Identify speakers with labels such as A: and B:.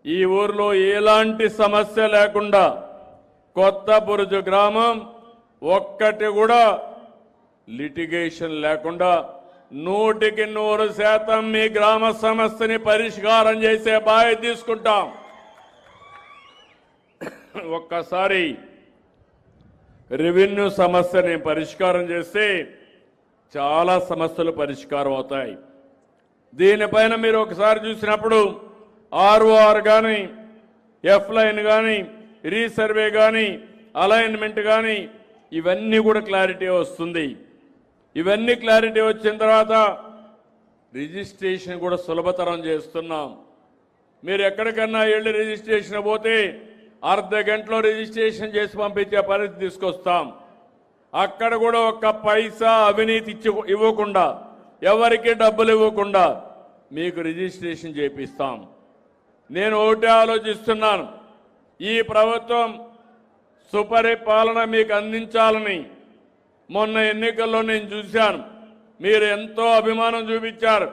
A: ఈ ఊర్లో ఎలాంటి సమస్య లేకుండా కొత్త బురుజు గ్రామం ఒక్కటి కూడా లిటిగేషన్ లేకుండా 100% మీ గ్రామ సమస్యని పరిష్కారం చేసే బాధ్యత తీసుకుంటాం. ఒక్కసారి రెవెన్యూ సమస్యని పరిష్కారం చేస్తే చాలా సమస్యలు పరిష్కారం అవుతాయి. దీనిపైన మీరు ఒకసారి చూసినప్పుడు ఆర్ఓఆర్ కానీ, ఎఫ్ లైన్ కానీ, రీసర్వే కానీ, అలైన్మెంట్ కానీ ఇవన్నీ కూడా క్లారిటీ వస్తుంది. ఇవన్నీ క్లారిటీ వచ్చిన తర్వాత రిజిస్ట్రేషన్ కూడా సులభతరం చేస్తున్నాం. మీరు ఎక్కడికన్నా వెళ్ళి రిజిస్ట్రేషన్ పోతే అర్ధ గంటలో రిజిస్ట్రేషన్ చేసి పంపించే పరిస్థితి తీసుకొస్తాం. అక్కడ కూడా ఒక్క పైసా అవినీతి ఇవ్వకుండా, ఎవరికి డబ్బులు ఇవ్వకుండా మీకు రిజిస్ట్రేషన్ చేపిస్తాం. నేను ఒకటే ఆలోచిస్తున్నాను, ఈ ప్రభుత్వం సుపరిపాలన మీకు అందించాలని. మొన్న ఎన్నికల్లో నేను చూశాను, మీరు ఎంతో అభిమానం చూపించారు.